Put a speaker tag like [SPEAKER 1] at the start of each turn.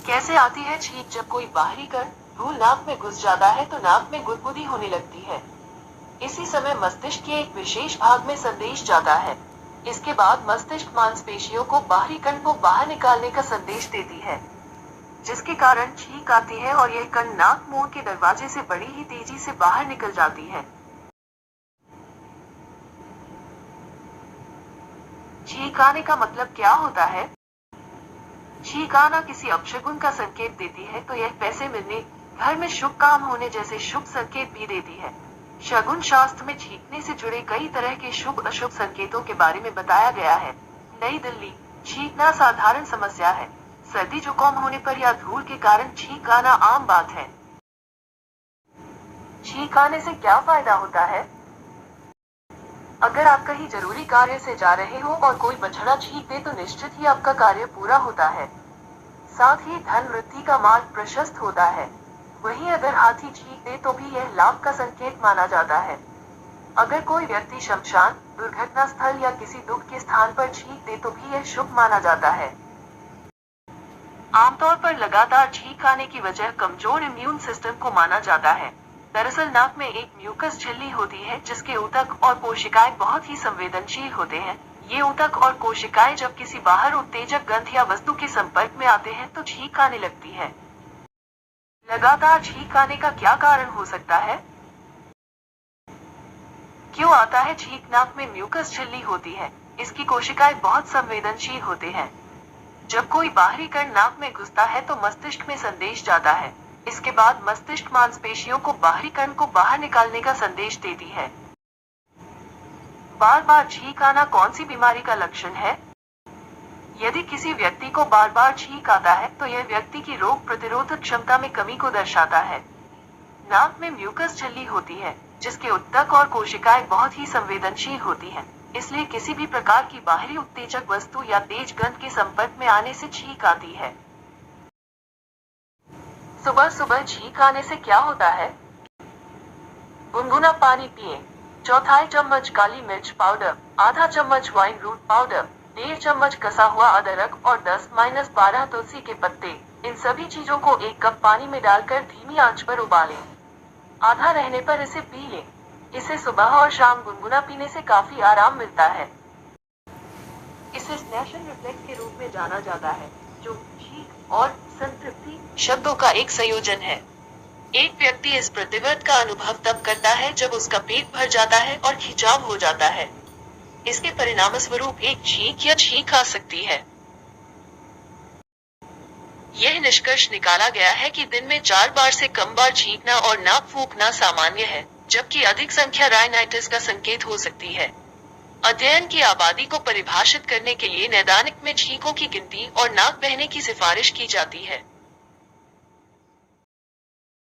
[SPEAKER 1] कैसे आती है छींक? जब कोई बाहरी कण धूल नाक में घुस जाता है तो नाक में गुदगुदी होने लगती है। इसी समय मस्तिष्क के एक विशेष भाग में संदेश जाता है। इसके बाद मस्तिष्क मांसपेशियों को बाहरी कण को बाहर निकालने का संदेश देती है, जिसके कारण छींक आती है और यह कण नाक मुंह के दरवाजे से बड़ी ही तेजी से बाहर निकल जाती है। छींक आने का मतलब क्या होता है? छींक आना किसी अपशगुन का संकेत देती है, तो यह पैसे मिलने, घर में शुभ काम होने जैसे शुभ संकेत भी देती है। शगुन शास्त्र में छींकने से जुड़े कई तरह के शुभ अशुभ संकेतों के बारे में बताया गया है। नई दिल्ली, छींकना साधारण समस्या है। सर्दी जुकाम होने पर या धूल के कारण छींक आना आम बात है। छींक आने से क्या फायदा होता है? अगर आप कहीं जरूरी कार्य से जा रहे हो और कोई बछड़ा छींक दे तो निश्चित ही आपका कार्य पूरा होता है। साथ ही धन वृद्धि का मार्ग प्रशस्त होता है। वहीं अगर हाथी छींक दे तो भी यह लाभ का संकेत माना जाता है। अगर कोई व्यक्ति शमशान, दुर्घटना स्थल या किसी दुख के स्थान पर छींक दे तो भी यह शुभ माना जाता है। आमतौर पर लगातार छींक आने की वजह कमजोर इम्यून सिस्टम को माना जाता है। दरअसल नाक में एक म्यूकस झिल्ली होती है जिसके ऊतक और कोशिकाएं बहुत ही संवेदनशील होते हैं। ये ऊतक और कोशिकाएं जब किसी बाहर उत्तेजक गंध या वस्तु के संपर्क में आते हैं तो छींक आने लगती है। लगातार छींक आने का क्या कारण हो सकता है? क्यों आता है छींक? नाक में म्यूकस झिल्ली होती है। इसकी कोशिकाएं बहुत संवेदनशील होते हैं। जब कोई बाहरी कण नाक में घुसता है तो मस्तिष्क में संदेश जाता है। इसके बाद मस्तिष्क मांसपेशियों को बाहरी कण को बाहर निकालने का संदेश देती है। बार बार छींक आना कौन सी बीमारी का लक्षण है? यदि किसी व्यक्ति को बार बार छींक आता है तो यह व्यक्ति की रोग प्रतिरोधक क्षमता में कमी को दर्शाता है। नाक में म्यूकस झिल्ली होती है जिसके ऊतक और कोशिकाएं बहुत ही संवेदनशील होती हैं। इसलिए किसी भी प्रकार की बाहरी उत्तेजक वस्तु या तेज गंध के संपर्क में आने से छींक आती है। सुबह सुबह छींक आने से क्या होता है? गुनगुना पानी पिए। चौथाई चम्मच काली मिर्च पाउडर, आधा चम्मच वाइन रूट पाउडर, 1.5 चम्मच कसा हुआ अदरक और 10-12 तुलसी के पत्ते, इन सभी चीजों को 1 कप पानी में डालकर धीमी आंच पर उबालें। आधा रहने पर इसे पी लें। इसे सुबह और शाम गुनगुना पीने से काफी आराम मिलता है। इसे स्नैशन रिफ्लेक्स के रूप में जाना जाता है, जो छींक और संतृप्ति शब्दों का एक संयोजन है। एक व्यक्ति इस प्रतिवर्त का अनुभव तब करता है जब उसका पेट भर जाता है और खिंचाव हो जाता है। इसके परिणामस्वरूप एक छींक या छींक आ सकती है। यह निष्कर्ष निकाला गया है कि दिन में 4 बार से कम बार छींकना और नाक फूंकना सामान्य है, जबकि अधिक संख्या राइनाइटिस का संकेत हो सकती है। अध्ययन की आबादी को परिभाषित करने के लिए नैदानिक में छींकों की गिनती और नाक बहने की सिफारिश की जाती है।